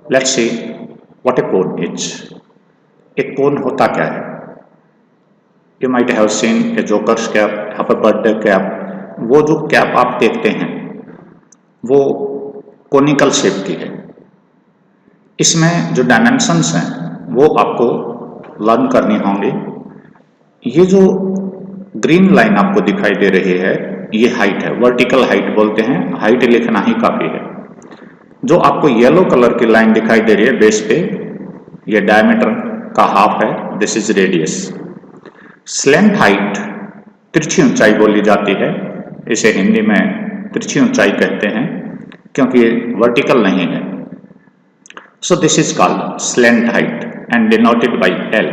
Let's see what a cone is. एक कोन होता क्या है? You might have seen a joker's cap, have a birthday cap. वो जो कैप आप देखते हैं वो कोनिकल शेप की है। इसमें जो डायमेंशंस हैं वो आपको लर्न करनी होंगी। ये जो ग्रीन लाइन आपको दिखाई दे रही है ये हाइट है, वर्टिकल हाइट बोलते हैं, हाइट लिखना ही काफी है। जो आपको येलो कलर की लाइन दिखाई दे रही है बेस पे, ये डायमीटर का हाफ है, this is radius. Slant height तिरछी ऊंचाई बोली जाती है, इसे हिंदी में तिरछी ऊंचाई कहते हैं क्योंकि ये वर्टिकल नहीं है। So this is called slant height and denoted by L.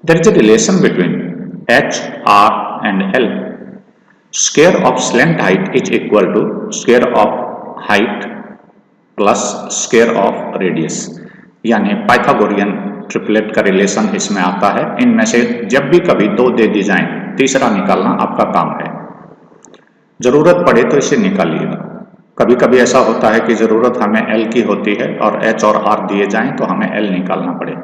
There is a relation between h, r and l. Square of slant height is equal to square of height plus square of radius, यानी Pythagorean triplet का relation इसमें आता है। इनमें से जब भी कभी दो दे दी जाएं, तीसरा निकालना आपका काम है। जरूरत पड़े तो इसे निकालिएगा। कभी कभी ऐसा होता है कि जरूरत हमें L की होती है और H और R दिए जाएं तो हमें L निकालना पड़े।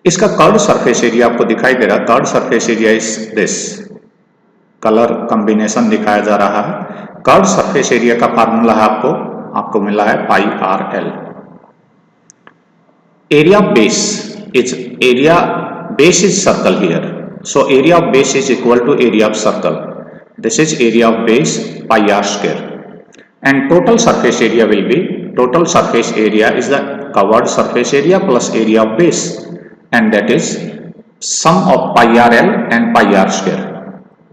इसका कर्व्ड सरफेस एरिया आपको दिखाई दे रहा है। Curved surface area is this, colour combination दिखाया जा रहा है। कर्व्ड सरफेस एरिया का फार्मूला है आपको मिला है pi R L. Area of base is circle here, so area of base is equal to area of circle. This is area of base pi R square and total surface area will be, total surface area is the curved surface area plus area of base and that is sum of pi r l and pi r square.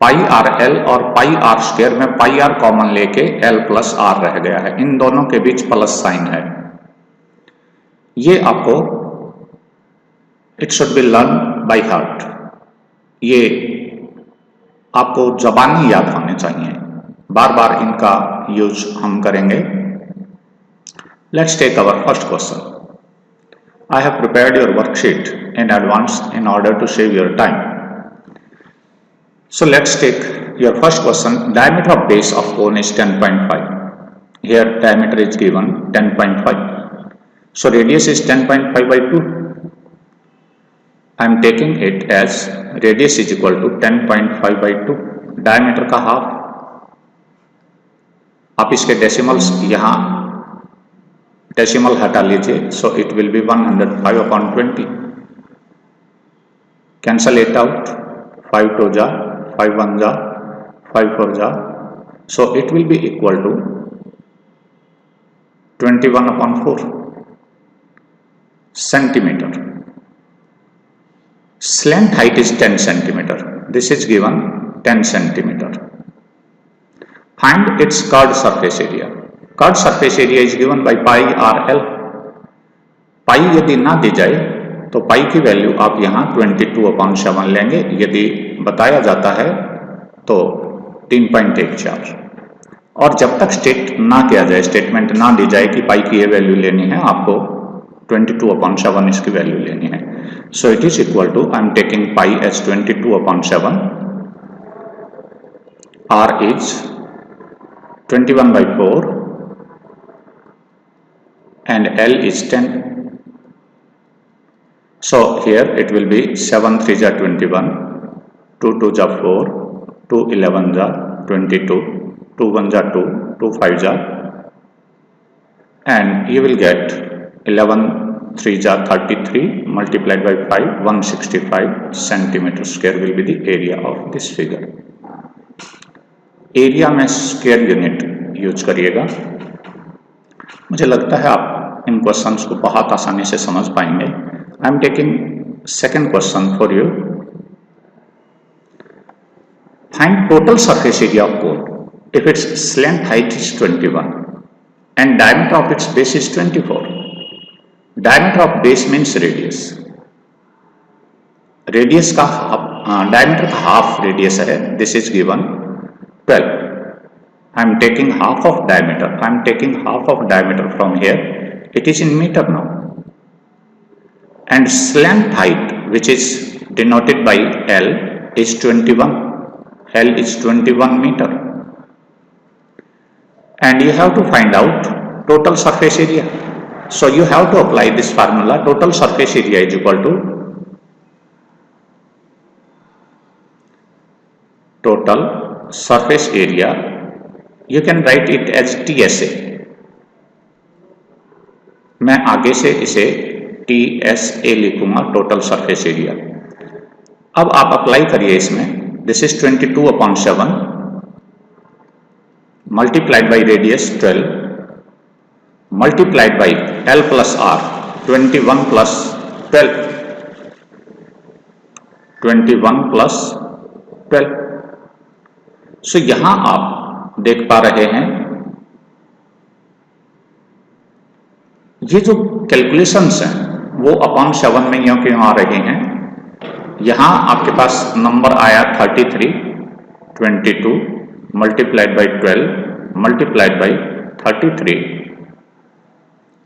pi r l और pi r square में pi r common लेके l plus r रह गया है, इन दोनों के बीच plus sign है। ये आपको it should be learn by heart, ये आपको जबानी याद होने चाहिए, बार बार इनका यूज हम करेंगे। Let's take our first question. I have prepared your worksheet in advance in order to save your time. So let's take your first question. Diameter of base of cone is 10.5. Here diameter is given 10.5. So radius is 10.5 by 2. I am taking it as radius is equal to 10.5 by 2. Diameter का half, आप इसके decimals यहाँ decimal हटा लीजिए, so it will be 105 upon 20. Cancel it out, 5 2 जा, 5 1 जा, 5 4 जा, so it will be equal to 21 upon 4 centimetre. Slant height is 10 centimetre, this is given 10 centimetre. Find its curved surface area. Curved surface area is given by pi R L. Pi यदि ना दी जाए तो पाई की value आप यहाँ 22/7 लेंगे, यदि बताया जाता है तो 3.14। और जब तक स्टेट ना किया जाए, स्टेटमेंट ना दी जाए कि पाई की ये वैल्यू लेनी है, आपको 22/7 इसकी वैल्यू लेनी है। So it is equal to, I am taking pi as 22/7, R is 21/4 and L is 10. So here it will be 7 3 ja 21, 2 2 ja 4, 2 11 ja 22, 2 1 ja 2, 2 5 ja, and you will get 11 3 ja 33 multiplied by 5, 165 centimeter square will be the area of this figure. Area में square unit use करिएगा। मुझे लगता है आप इन questions को बहुत आसानी से समझ पाएंगे। आई am taking second question for you. Find total surface area of cone if its slant height is 21 and diameter of its base is 24. Diameter of base means radius. Radius का diameter का half radius है. This is given 12. I am taking half of diameter. I am taking half of diameter from here. It is in meter now. And slant height, which is denoted by L, is 21. L is 21 meter. And you have to find out total surface area. So you have to apply this formula. Total surface area is equal to total surface area. You can write it as TSA. मैं आगे से इसे TSA लिखूंगा, total surface area. अब आप apply करिए इसमें। This is 22/7 multiplied by radius 12 multiplied by L plus R 21 plus 12 21 plus 12। सो यहां आप देख पा रहे हैं ये जो कैलकुलेशंस हैं वो अपॉन 7 में यूं क्यों आ रहे हैं। यहां आपके पास नंबर आया 33, 22 multiplied by 12 multiplied by 33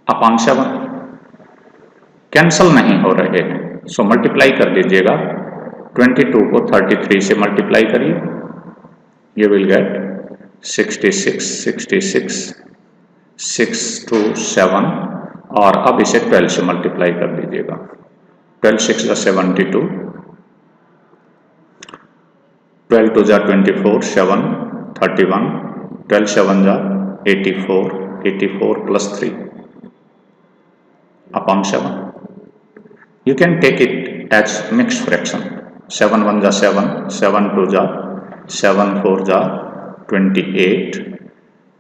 upon 7 cancel नहीं हो रहे हैं। सो मल्टीप्लाई कर दीजिएगा। 22 को 33 से मल्टीप्लाई करिए, you will get 66 66 6 2 7 और अब इसे 12 से मल्टीप्लाई कर दीजिएगा। 12 6 जा 72 12 2 जा 24 7 31 12 7 जा 84 84 plus 3 upon 7। You can take it as mixed fraction। 7 1 जा 7 7 2 जा 7 4 जा 28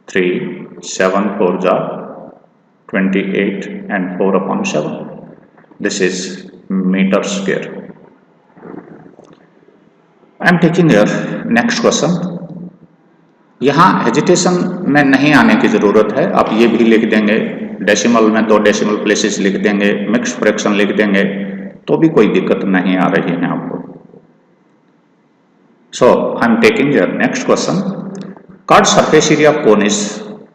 3 7 4 जा 28 and 4 upon 7। This is meter square। I am taking your next question। यहाँ हेजिटेशन में नहीं आने की जरूरत है। आप ये भी लिख देंगे डेसिमल में, 2 डेसिमल प्लेसेस लिख देंगे, मिक्स फ्रैक्शन लिख देंगे, तो भी कोई दिक्कत नहीं आ रही है आपको। So I am taking your next question। Curved surface area of cone is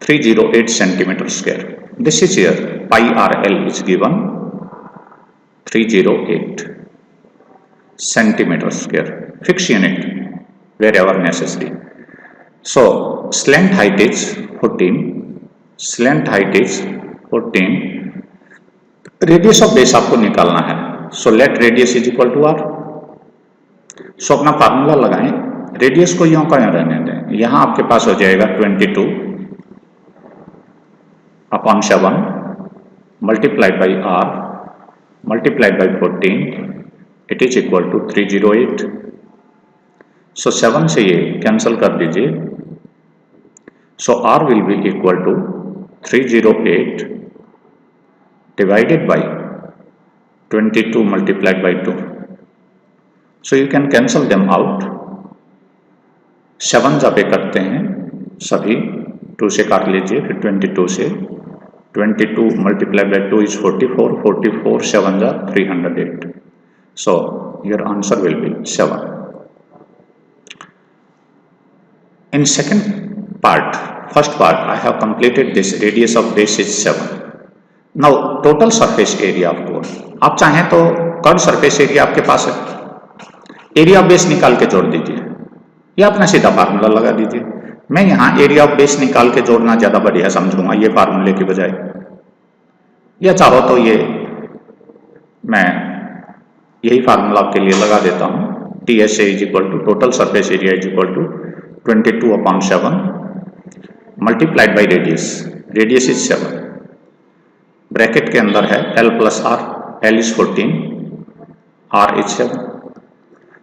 308 centimeter square। This is here pi RL is given 308 centimeter square, fixed unit wherever necessary। So slant height is 14, slant height is 14, radius of base आपको निकालना है। So let radius is equal to R। सो अपना formula लगाएं, radius को यूं कहीं रहने दें। यहां आपके पास हो जाएगा 22 upon 7 multiplied by R multiplied by 14 it is equal to 308। So 7 से ये कैंसिल कर दीजिए। So R will be equal to 308 divided by 22 multiplied by 2। So you can cancel them out। 7 जा पे करते हैं सभी, 2 से काट लीजिए, फिर 22 से 22 मल्टीप्लाई बाई 2 इज 44 44 7 जा 308। So your answer will be 7। In second part, first part I have completed this। radius of base is 7। Now total surface area of cone। आप चाहें तो कर्व सरफेस एरिया आपके पास है, एरिया ऑफ बेस निकाल के जोड़ दीजिए या अपना सीधा फार्मूला लगा दीजिए। मैं यहाँ एरिया ऑफ बेस निकाल के जोड़ना ज़्यादा बढ़िया समझूंगा ये फार्मूले की बजाय, या चाहो तो ये मैं यही फार्मूला आपके लिए लगा देता हूँ। TSA is equal to total surface area is equal to 22/7 multiplied by radius, radius is 7, bracket के अंदर है L plus R, L is 14 R is 7।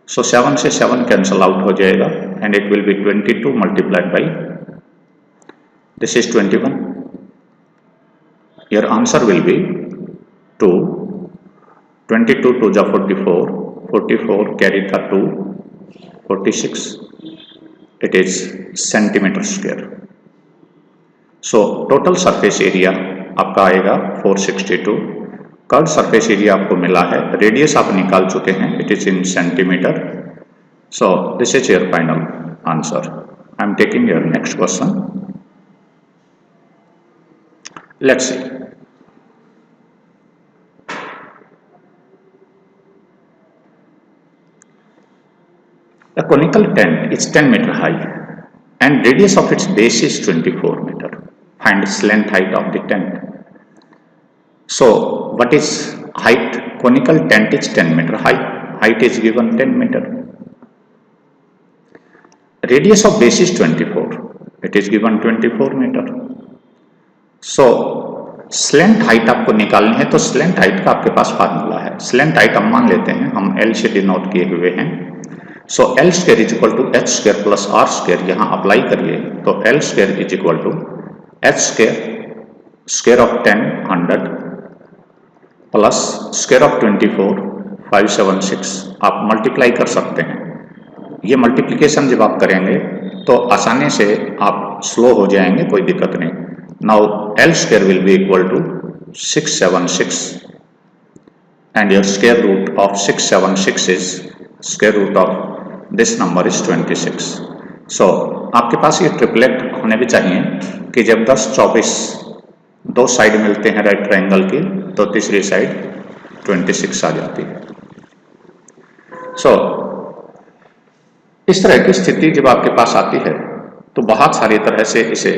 So 7 से 7 कैंसल आउट हो जाएगा and it will be 22 multiplied by this is 21। Your answer will be 2 22 2 जा 44 44 carry था 2 46 it is centimetre square. So total surface area आपका आएगा 462। Curve surface area आपको मिला है, रेडियस आप निकाल चुके हैं, it is in centimetre. So this is your final answer. I am taking your next question. Let's see. A conical tent is 10 meter high and radius of its base is 24 meter. Find slant height of the tent। So what is height? Conical tent is 10 meter. Height is given 10 meter. Radius of base is 24. It is given 24 meter. So slant height आपको निकालनी है, तो slant height का आपके पास formula है. Slant height हम मान लेते हैं, हम L से डिनोट किए हुए हैं. So L square is equal to H square plus R square. यहाँ अप्लाई करिए तो L square is equal to H square square of 10 100 plus square of 24 576. आप मल्टीप्लाई कर सकते हैं. ये मल्टीप्लिकेशन जब आप करेंगे तो आसानी से आप स्लो हो जाएंगे, कोई दिक्कत नहीं. Now L square will be equal to 676 and your square root of 676 is square root of this number is 26. So आपके पास ये ट्रिपलेट होने भी चाहिए कि जब 10 24 दो साइड मिलते हैं राइट ट्रायंगल की, तो तीसरी साइड 26 आ जाती है. So इस तरह की स्थिति जब आपके पास आती है तो बहुत सारी तरह से इसे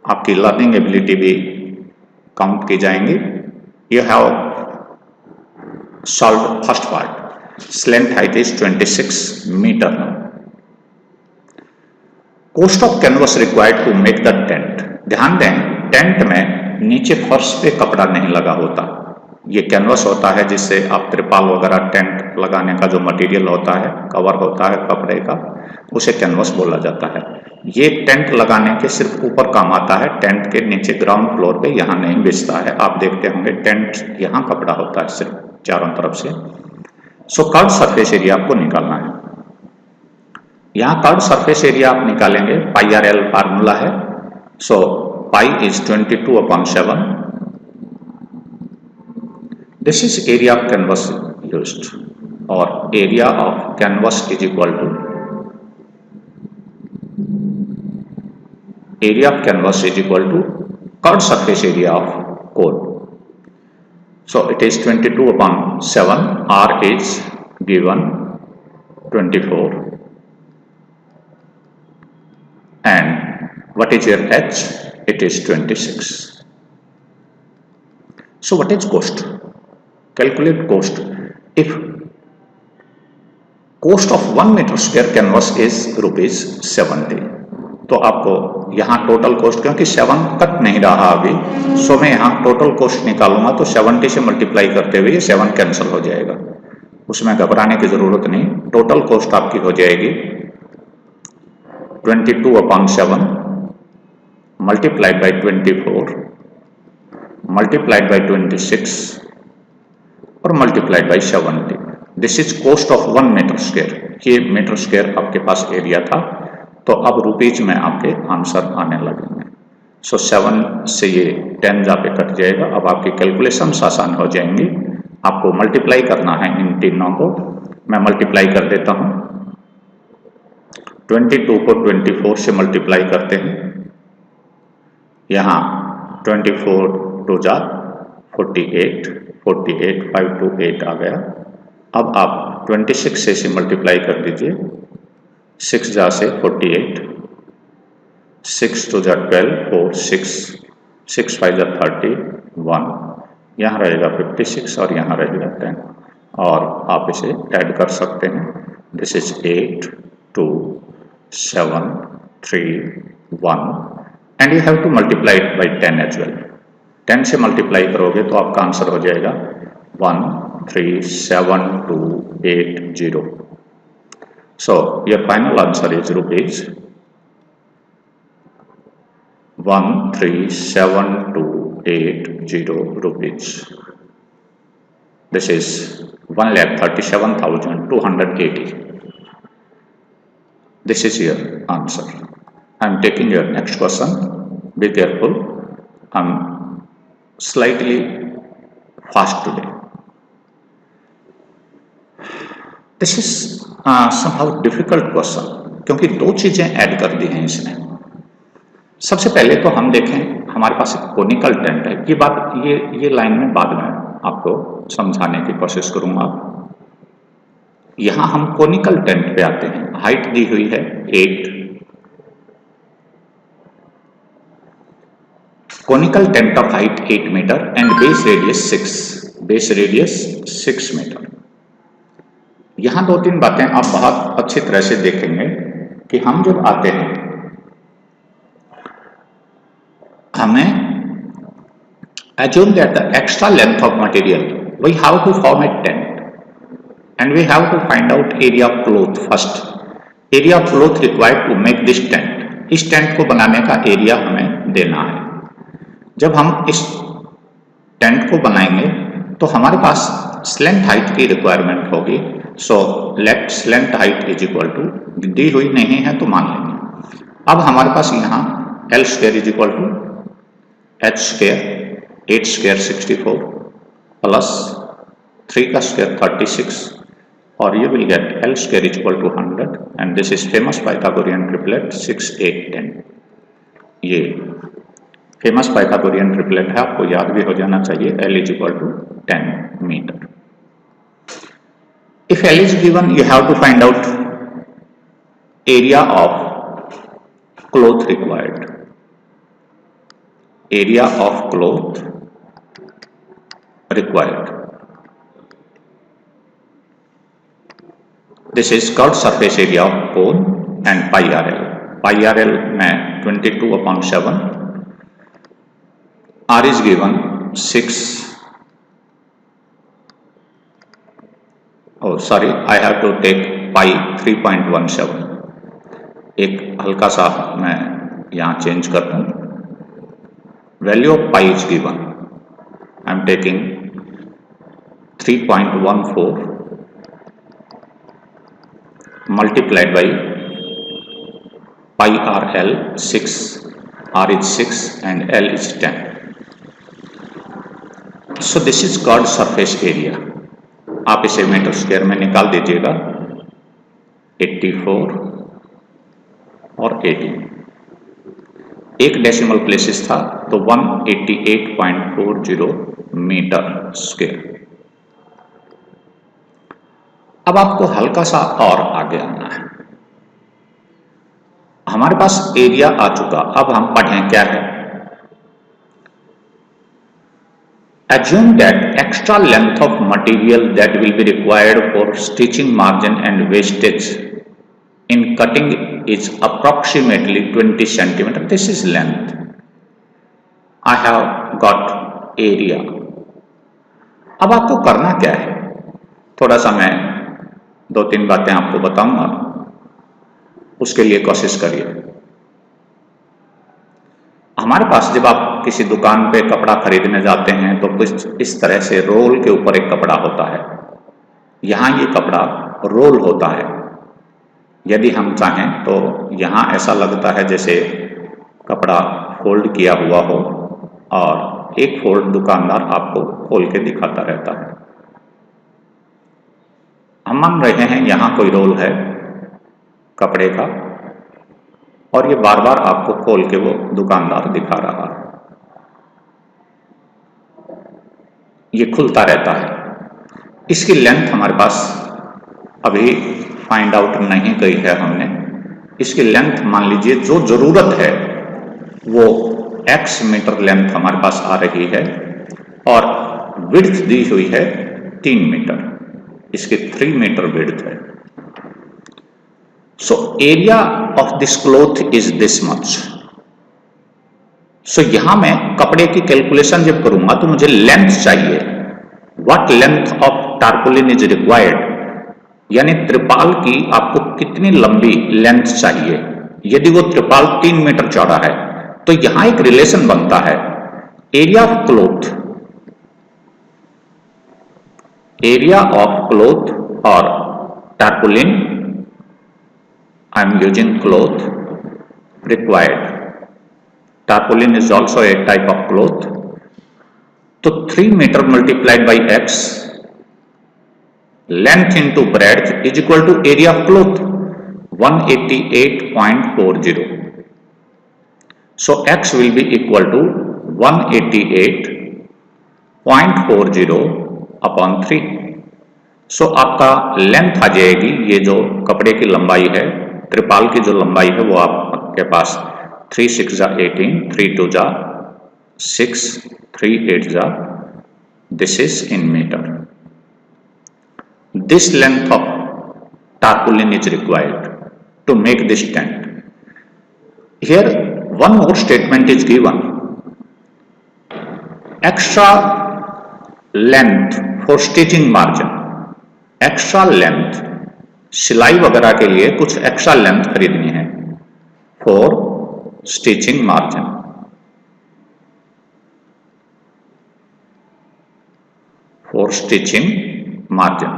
आपकी लर्निंग एबिलिटी भी काउंट की जाएंगी. You have solve first part. Slant height is 26 metre. Cost of canvas required to make the tent. ध्यान दें, टेंट में नीचे फर्श पे कपड़ा नहीं लगा होता. ये कैनवस होता है जिससे आप त्रिपाल वगैरह टेंट लगाने का जो मटेरियल होता है, कवर होता है कपड़े का, उसे कैनवस बोला जाता है. ये टेंट लगाने के सिर्फ ऊपर काम आता है, टेंट के नीचे ग्राउंड फ्लोर पे यहाँ नहीं बिछता है. आप देखते होंगे टेंट यहाँ कपड़ा होता है सिर्फ चारों तरफ से. सो कर्व सरफेस एरिया आपको निकालना है. यहाँ कर्व सरफेस एरिया आप निकालेंगे, पाई आर एल फार्मूला है. So pi is 22/7. This is area of canvas used, और area of canvas is equal to area of canvas is equal to curved surface area of cone. So it is 22/7. R is given 24 and what is your H? It is 26. So what is cost? Calculate cost. If cost of 1 meter square canvas is ₹70, तो आपको यहाँ total cost, क्योंकि 7 cut नहीं रहा अभी, सो मैं यहाँ total cost निकालूंगा तो 70 से मल्टीप्लाई करते हुए 7 कैंसिल हो जाएगा. उसमें घबराने की जरूरत नहीं. टोटल कोस्ट आपकी हो जाएगी 22/7 मल्टीप्लाइड बाई 24 मल्टीप्लाइड बाई 26 और multiplied by 70. This is cost of 1 metre square. ये मीटर स्क्वायर आपके पास एरिया था, तो अब रुपीज में आपके आंसर आने लगेंगे. सो 7 से ये 10 जाके कट जाएगा. अब आपकी कैलकुलेशंस आसान हो जाएंगी. आपको मल्टीप्लाई करना है इन तीनों को. मैं मल्टीप्लाई कर देता हूँ. 22 को 24 से मल्टीप्लाई करते हैं. यहाँ 24 2 जा 48 48 5 2 8 आ गया. अब आप 26 से मल्टीप्लाई कर दीजिए. 6 जा से 48 6 2 जा 12 4 6 6 5 जा 30 1. यहाँ रहेगा 56 और यहाँ रहेगा 10, और आप इसे ऐड कर सकते हैं. This is 8 2 7 3 1 and you have to multiply it by 10 as well. 10 से मल्टीप्लाई करोगे तो आपका आंसर हो जाएगा 137,280. So your final answer is rupees 137,280 rupees. This is 1,37,280. This is your answer. I am taking your next question. Be careful. I am slightly fast today. This is somehow difficult question, क्योंकि दो चीजें add कर दी हैं इसने. सबसे पहले तो हम देखें, हमारे पास एक कोनिकल टेंट है. ये बात ये लाइन में बाद में आपको समझाने की कोशिश करूंगा. यहां हम कोनिकल टेंट पे आते हैं. हाइट दी हुई है 8. Conical tent of height 8 meter and base radius 6. Base radius 6 meter. यहां दो तीन बातें आप बहुत अच्छी तरह से देखेंगे कि हम जब आते हैं हमें assume that the extra length of material we have to form a tent and we have to find out area of cloth first. Area of cloth required to make this tent. इस tent को बनाने का area हमें देना है. जब हम इस टेंट को बनाएंगे तो हमारे पास स्लेंट हाइट की रिक्वायरमेंट होगी. So let slant height is equal to, दी हुई नहीं है तो मान लेंगे. अब हमारे पास यहाँ L square is equal to H square, 8 square 64 plus 3 का स्क्वायर 36 और you will get L square is equal to 100 and this is famous Pythagorean triplet 6, 8, 10. ये फेमस पाइथागोरियन ट्रिपलेट है, आपको याद भी हो जाना चाहिए. L is equal to 10 meter. If L is given, you have to find out area of cloth required. Area of cloth required. This is called surface area of cone and pi RL. Pi RL में 22/7. R is given 6. Oh sorry, I have to take pi 3.17. एक हल्का सा मैं यहाँ change करता हूँ. Value of pi is given. I am taking 3.14 multiplied by pi RL 6, R is 6 and L is 10. So this is called surface area. आप इसे metre square में निकाल दीजिएगा. 84 और 18, एक डेसिमल प्लेसेस था तो 188.40 मीटर स्क्वायर. अब आपको हल्का सा और आगे आना है. हमारे पास एरिया आ चुका. अब हम पढ़ें क्या है. Assume that extra length of material that will be required for stitching margin and wastage in cutting is approximately 20 centimeter. This is length. I have got area. अब आपको करना क्या है, थोड़ा सा मैं दो तीन बातें आपको बताऊंगा, उसके लिए कोशिश करिए. हमारे पास जब आप किसी दुकान पे कपड़ा खरीदने जाते हैं तो कुछ इस तरह से रोल के ऊपर एक कपड़ा होता है. यहाँ ये कपड़ा रोल होता है. यदि हम चाहें तो यहाँ ऐसा लगता है जैसे कपड़ा फोल्ड किया हुआ हो और एक फोल्ड दुकानदार आपको खोल के दिखाता रहता है. हम मान रहे हैं यहाँ कोई रोल है कपड़े का और ये बार बार आपको खोल के वो दुकानदार दिखा रहा है. ये खुलता रहता है. इसकी लेंथ हमारे पास अभी फाइंड आउट नहीं की है हमने. इसकी लेंथ मान लीजिए जो जरूरत है वो x मीटर लेंथ हमारे पास आ रही है और विड्थ दी हुई है 3 मीटर. इसकी 3 मीटर विड्थ है. So area of this cloth is this much. So यहां मैं कपड़े की कैलकुलेशन जब करूंगा तो मुझे लेंथ चाहिए. What length of tarpaulin is required, यानी त्रिपाल की आपको कितनी लंबी लेंथ चाहिए. यदि वो त्रिपाल 3 मीटर चौड़ा है तो यहां एक रिलेशन बनता है. Area of cloth, area of cloth और tarpaulin, I am using cloth required. Tarpaulin is also a type of cloth. So 3 meter multiplied by x, length into breadth is equal to area of cloth 188.40. So x will be equal to 188.40 upon 3. So आपका length आ जाएगी, ये जो कपड़े की लंबाई है, त्रिपाल की जो लंबाई है वो आपके पास 3 6 जा 18, 3 2 जा 638 this is in meter. This length of tarpaulin is required to make this tent. Here one more statement is given, extra length for stitching margin. Extra length, सिलाई वगैरह के लिए कुछ एक्स्ट्रा लेंथ खरीदनी है for stitching margin. For stitching margin.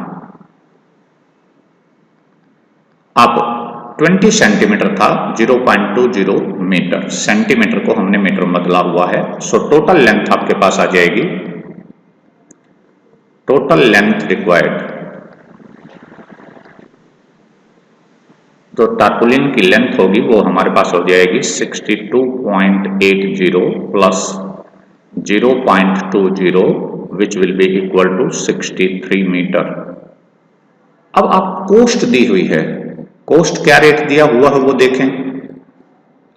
अब 20 centimetre था, 0.20 metre. Centimetre को हमने मीटर में बदला हुआ है. सो टोटल लेंथ आपके पास आ जाएगी, टोटल लेंथ रिक्वायर्ड. तो टार्पुलिन की लेंथ होगी वो हमारे पास हो जाएगी 62.80 plus 0.20 which will be equal to 63 metre. अब आप कोस्ट दी हुई है, कोस्ट क्या रेट दिया हुआ है वो देखें.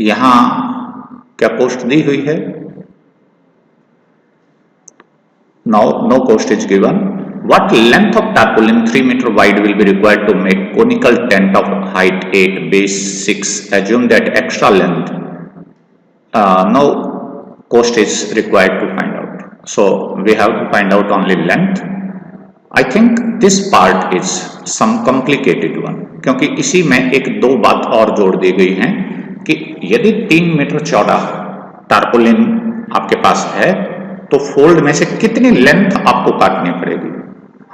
यहां क्या कोस्ट दी हुई है? No cost is given. What length of tarpaulin 3 meter wide will be required to make conical tent of height 8, base 6? Assume that extra length. No cost is required to find out. So we have to find out only length. I think this part is some complicated one. क्योंकि इसी में एक दो बात और जोड़ दी गई हैं कि यदि 3 मीटर चौड़ा टार्पोलिन आपके पास है तो फोल्ड में से कितनी लेंथ आपको काटनी पड़ेगी.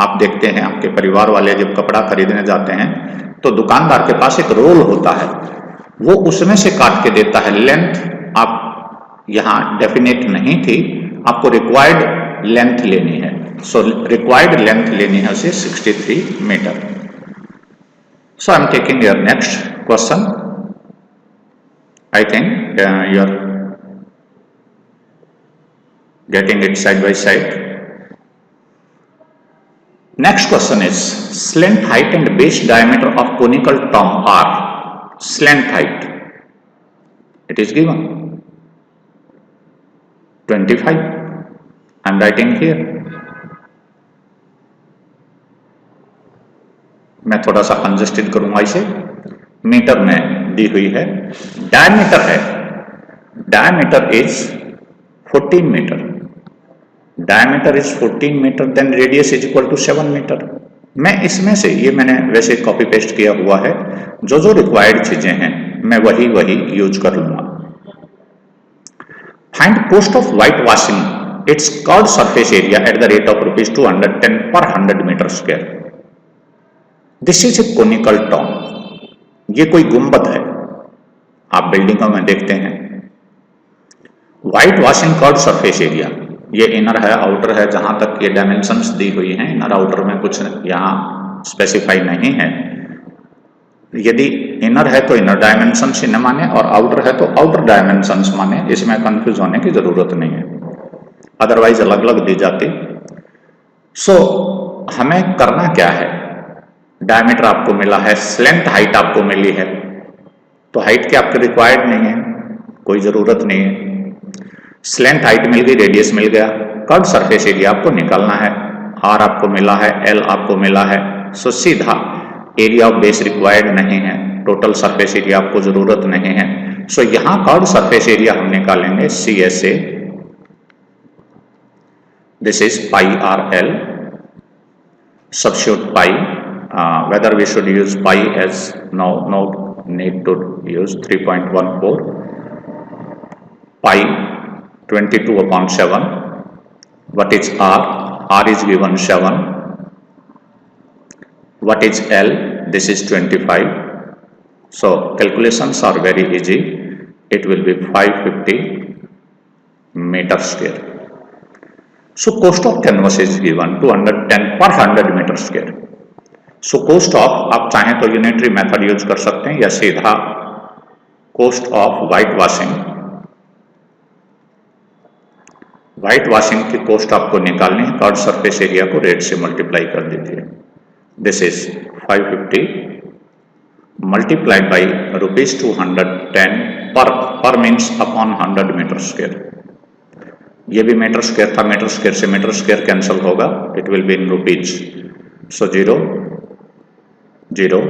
आप देखते हैं आपके परिवार वाले जब कपड़ा खरीदने जाते हैं तो दुकानदार के पास एक रोल होता है, वो उसमें से काट के देता है. लेंथ आप यहां डेफिनेट नहीं थी, आपको रिक्वायर्ड लेंथ लेनी है. सो रिक्वायर्ड लेंथ लेनी है उसे 63 metre. So I am taking your next question. I think you are getting it side by side. Next question is slant height and base diameter of conical tomb are. Slant height, it is given 25. I am writing here. मैं थोड़ा सा congested करूंगा इसे, metre में दी हुई है. Diameter है, diameter is 14 metre. Diameter is 14 metre, then radius is equal to 7 metre. मैं इसमें से, ये मैंने वैसे कॉपी पेस्ट किया हुआ है, जो जो रिक्वायर्ड चीजें हैं मैं वही यूज कर लूंगा. Find cost of white washing its curved surface area at the rate of ₹210 per 100 metre square. This is a conical tomb. ये कोई गुंबद है, आप बिल्डिंगों में देखते हैं. White washing curved surface area, ये इनर है आउटर है, जहां तक ये डायमेंशंस दी हुई हैं. इनर आउटर में कुछ यहाँ स्पेसिफाई नहीं है. यदि इनर है तो इनर डायमेंशंस न माने और आउटर है तो आउटर डायमेंशंस माने. इसमें कंफ्यूज होने की जरूरत नहीं है, अदरवाइज अलग अलग दी जाती. सो हमें करना क्या है, डायमीटर आपको मिला है, स्लेंथ हाइट आपको मिली है, तो हाइट के आपके रिक्वायर्ड नहीं है, कोई जरूरत नहीं है. स्लेंथ हाइट मिल गई, रेडियस मिल गया. कर्व्ड सरफेस एरिया आपको निकालना है. आर आपको मिला है, एल आपको मिला है. सो सीधा एरिया ऑफ बेस रिक्वायर्ड नहीं है, टोटल सरफेस एरिया आपको जरूरत नहीं है. सो यहां कर्व्ड सरफेस एरिया हम निकालेंगे CSA. This is pi R L. Substitute pi, whether we should use pi as no need to use 3.14. Pi 22/7. What is R? R is given 7. What is L? This is 25. So calculations are very easy. It will be 550 meter square. So cost of canvas is given 210 per 100 meter square. So cost of, आप चाहें तो unitary method use कर सकते हैं या सीधा cost of white washing. White washing की cost आपको निकालनी है, कर्व्ड सरफेस एरिया को रेट से मल्टीप्लाई कर दीजिए. दिस इज 550 मल्टीप्लाइड बाई ₹210 पर मीन्स अपॉन 100 मीटर स्क्वायर. ये भी मीटर स्क्वायर था, मीटर स्क्वायर से मीटर स्क्वायर कैंसिल होगा, it will be in rupees. So 0 0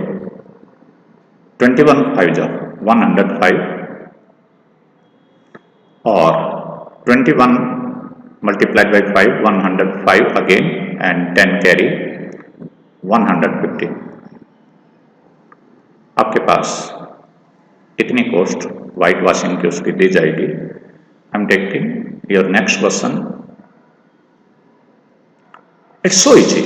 21 5 जा 105 और 21 multiplied by 5 105 again and 10 carry 150। आपके पास इतनी कॉस्ट वाइट वॉशिंग की उसकी दी जाएगी। आई am taking your next question. It's so easy.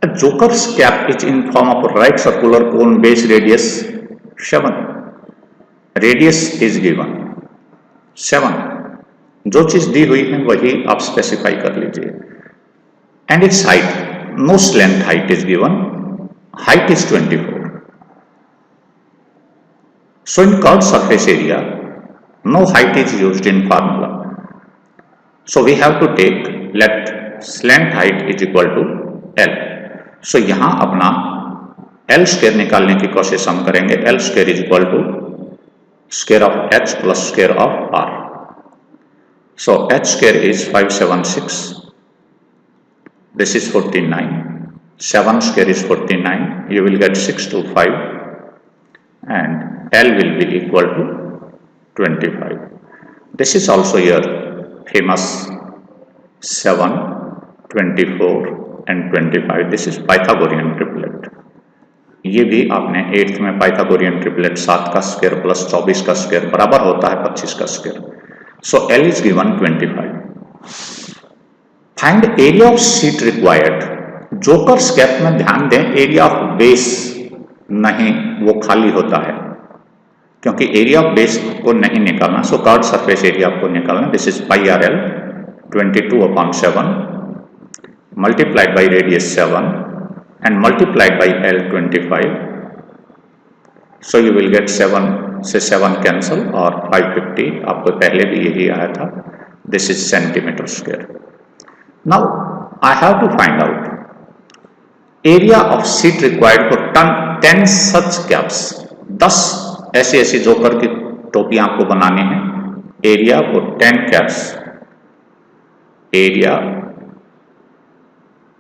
A joker's cap is in form of a right circular cone, base radius 7, radius is given 7, जो चीज दी हुई है वही आप स्पेसिफाई कर लीजिए। And its height, no length height is given, height is 24। So in curved surface area no height is used in formula, so we have to take let slant height is equal to L. So यहां अपना L square निकालने की कोशिश हम करेंगे। L square is equal to square of H plus square of R. So H square is 576, this is 49, 7 square is 49, you will get 625 and L will be equal to 25. This is also your famous 7, 24 and 25. This is Pythagorean triplet. ये भी आपने 8th में Pythagorean triplet 7 का square plus 24 का square बराबर होता है 25 का square. So L is given 25। Find area of sheet required. Jokers cap में ध्यान दें एरिया ऑफ बेस नहीं, वो खाली होता है क्योंकि एरिया ऑफ बेस को नहीं निकालना। सो कर्व्ड सरफेस एरिया आपको निकालना। This is pi R L 22/7 multiplied by radius 7 and multiplied by L 25. So you will get 7 से 7 cancel और 550, आपको पहले भी यही आया था। This is centimeter square. Now I have to find out area of sheet required for 10 such caps। 10 ऐसी joker की टोपियां आपको बनानी है। Area for 10 caps, area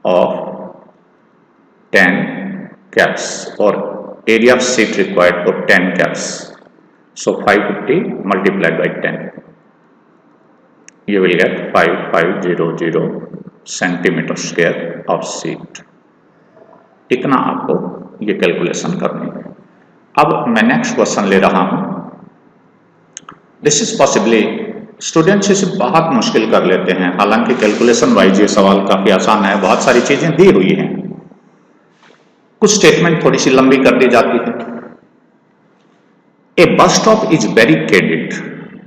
of 10 caps or area of sheet required for 10 caps. So 550 multiplied by 10, you will get 5500 centimeter square of sheet। इतना आपको ये calculation करनी है। अब मैं नेक्स्ट क्वेश्चन ले रहा हूं। दिस इज पॉसिबली स्टूडेंट्स इसे बहुत मुश्किल कर लेते हैं, हालांकि कैलकुलेशन वाइज ये सवाल काफी आसान है, बहुत सारी चीजें दी हुई हैं, कुछ स्टेटमेंट थोड़ी सी लंबी कर दी जाती है। A bus stop is barricaded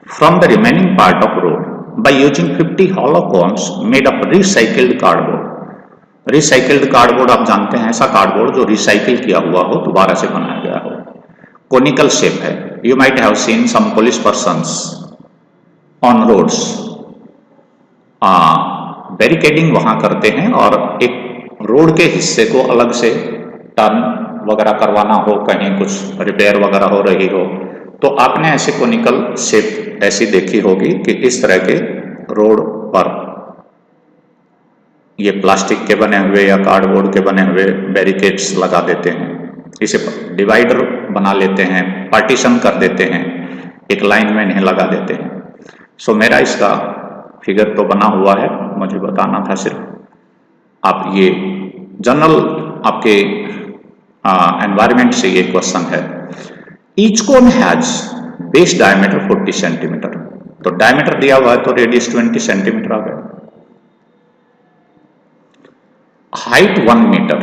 from the remaining part of road by using 50 hollow cones made of recycled cardboard. Recycled cardboard आप जानते हैं, ऐसा कार्डबोर्ड जो रिसाइकिल किया हुआ हो, दोबारा से बनाया गया हो, कोनिकल शेप है। You might have seen some police persons on roads, barricading वहां करते हैं और एक रोड के हिस्से को अलग से टर्न वगैरह करवाना हो, कहीं कुछ रिपेयर वगैरह हो रही हो, तो आपने ऐसे कोनिकल शेप ऐसी देखी होगी कि इस तरह के रोड पर ये प्लास्टिक के बने हुए या कार्डबोर्ड के बने हुए बैरिकेड्स लगा देते हैं। इसे डिवाइडर बना लेते हैं, पार्टीशन कर देते हैं, एक लाइन में नहीं लगा देते हैं। सो मेरा इसका फिगर तो बना हुआ है, मुझे बताना था सिर्फ। आप ये जनरल आपके एनवायरमेंट से ये क्वेश्चन है। Each cone has base diameter 40 centimetre, तो डायमीटर दिया हुआ है तो रेडियस 20 सेंटीमीटर आ गया। हाइट 1 मीटर,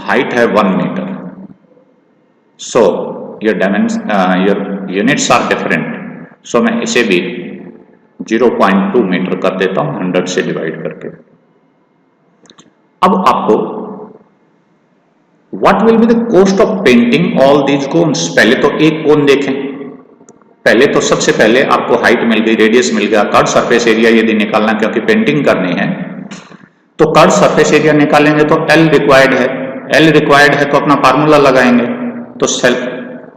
हाइट है 1 metre. So your units are different, so मैं इसे भी 0.2 मीटर कर देता हूं 100 से डिवाइड करके। अब आपको what will be the cost of painting all these cones. पहले तो एक कोन देखें, पहले तो सबसे पहले आपको हाइट मिल गई, रेडियस मिल गया, कर्व सरफेस एरिया यदि निकालना क्योंकि पेंटिंग करनी है तो कर्व सरफेस एरिया निकालेंगे तो L रिक्वायर्ड है। L रिक्वायर्ड है तो अपना फार्मूला लगाएंगे, तो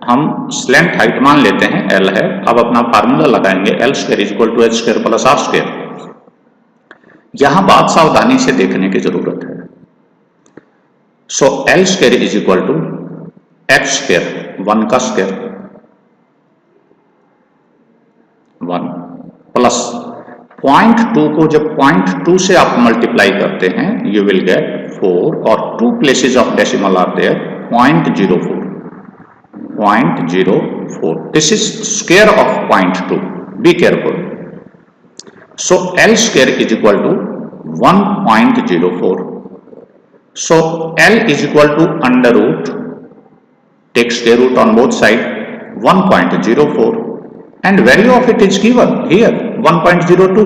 हम स्लेंथ हाइट मान लेते हैं L है। अब अपना फार्मूला लगाएंगे L square is equal to H square plus R square. यहां बात सावधानी से देखने की जरूरत है। So L square is equal to H square 1 का स्क्वायर 1 प्लस 0.2 को जब 0.2 से आप मल्टीप्लाई करते हैं यू विल गेट 4 और 2 places of decimal are there 0.04 0.04 this is square of 0.2 be careful so L square is equal to 1.04 so L is equal to under root take square root on both sides 1.04 and value of it is given here 1.02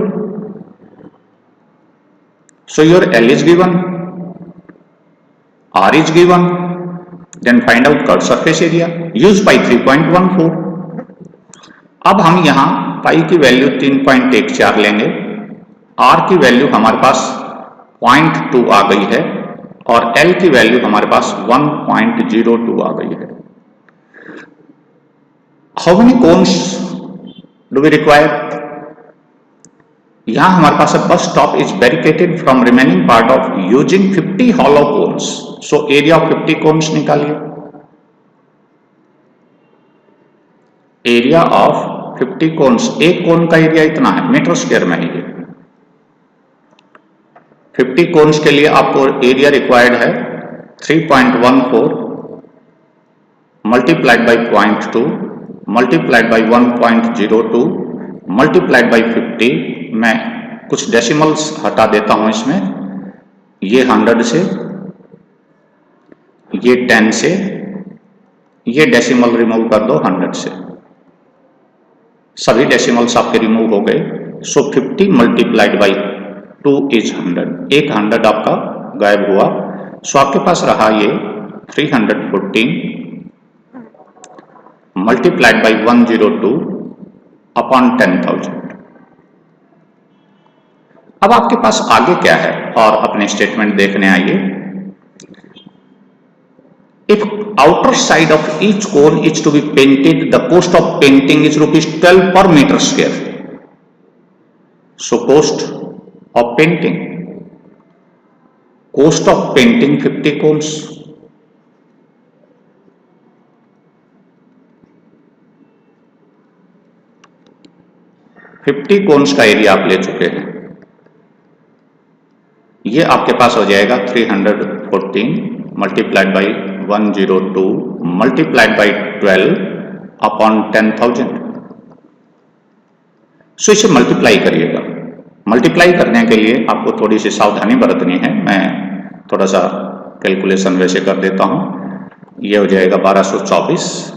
so your L is given R is given then find out curved surface area use pi 3.14 अब हम यहां पाई की value 3.14 लेंगे R की value हमारे पास 0.2 आ गई है और L की वैल्यू हमारे पास 1.02 आ गई है। How many cones do we require? यहां हमारे पास bus stop is barricaded from remaining part of using 50 hollow cones so area of 50 cones निकालिए। एरिया ऑफ 50 कोन्स एक कोन का एरिया इतना है मीटर स्क्वायर में ही है। 50 कोन्स के लिए आपको एरिया रिक्वायर्ड है 3.14 multiplied by 0.2 multiplied by 1.02 multiplied by 50। मैं कुछ डेसिमल्स हटा देता हूं इसमें, ये 100 से, ये 10 से, ये डेसिमल रिमूव कर दो 100 से, सभी डेसिमल्स आपके रिमूव हो गए। सो 50 मल्टीप्लाइड बाई 2 इज 100, एक 100 आपका गायब हुआ। सो आपके पास रहा ये 314 मल्टीप्लाइड बाई 102 अपॉन 10,000। अब आपके पास आगे क्या है और अपने स्टेटमेंट देखने आइए। If outer side of each cone is to be painted the cost of painting is ₹12 per metre square. So cost of painting, cost of painting 50 cones, cones का एरिया आप ले चुके हैं। ये आपके पास हो जाएगा 314 multiplied by 102 multiplied by 12 upon 10,000। सो इसे मल्टीप्लाई करिएगा। मल्टीप्लाई करने के लिए आपको थोड़ी सी सावधानी बरतनी है। मैं थोड़ा सा कैलकुलेशन वैसे कर देता हूं। ये हो जाएगा 1224,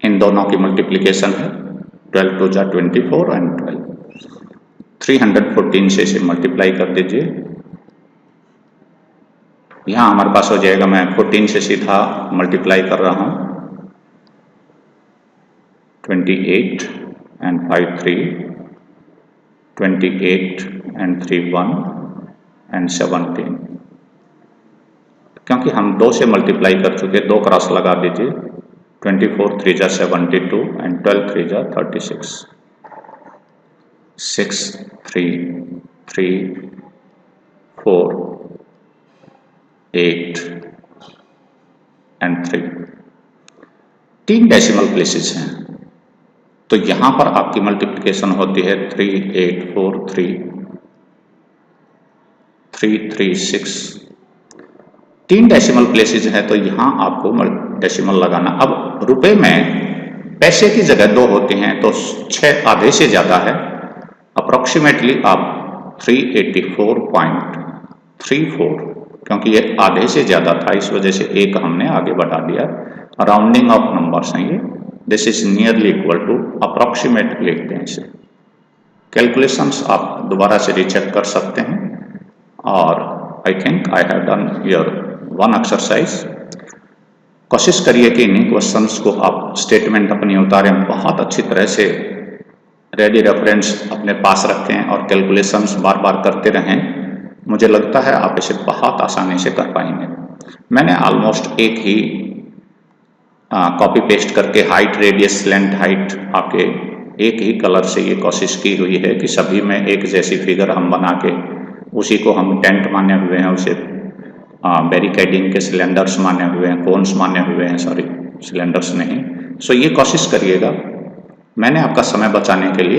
इन दोनों की मल्टीप्लिकेशन है, 12 2 जा 24 एंड 12, 314 से इसे मल्टीप्लाई कर दीजिए। यहां हमारे पास हो जाएगा, मैं 14 से सीधा मल्टीप्लाई कर रहा हूं, 28 एंड 5 3, 28 एंड 3 1 एंड 17। क्योंकि हम 2 से मल्टीप्लाई कर चुके, 2 क्रॉस लगा दीजिए, 24 3 जा 72 एंड 12 3 जा 36, 6 3 3 4 8 एंड 3, 3 डेसिमल प्लेसेस हैं। तो यहां पर आपकी मल्टीप्लिकेशन होती है 3 8 4 3 3 3 6, 3 डेसिमल प्लेसेस है। तो यहां आपको डेसिमल लगाना। अब रुपए में पैसे की जगह 2 होती हैं तो 6 आधे से ज्यादा है, अप्रोक्सीमेटली आप 384.34, क्योंकि ये आधे से ज्यादा था इस वजह से एक हमने आगे बढ़ा दिया। राउंडिंग ऑफ नंबर्स हैं ये, this is nearly equal to, approximate लिखते हैं इसे। कैलकुलेशंस आप दोबारा से रीचेक कर सकते हैं। और I think I have done your one exercise. कोशिश करिए कि इन्हीं क्वेश्चंस को आप स्टेटमेंट अपनी उतारें, बहुत अच्छी तरह से रेडी रेफरेंस अपने पास रखें और कैलकुलेशंस बार बार करते रहें। मुझे लगता है आप इसे बहुत आसानी से कर पाएंगे। मैंने ऑलमोस्ट एक ही कॉपी पेस्ट करके हाइट, रेडियस, लेंथ, हाइट आपके एक ही कलर से ये कोशिश की हुई है कि सभी में एक जैसी फिगर हम बना के उसी को हम टेंट माने हुए हैं, उसे बैरिकेडिंग के सिलेंडर्स माने हुए हैं, कोन्स माने हुए हैं, सॉरी सिलेंडर्स नहीं। सो ये कोशिश करिएगा। मैंने आपका समय बचाने के लिए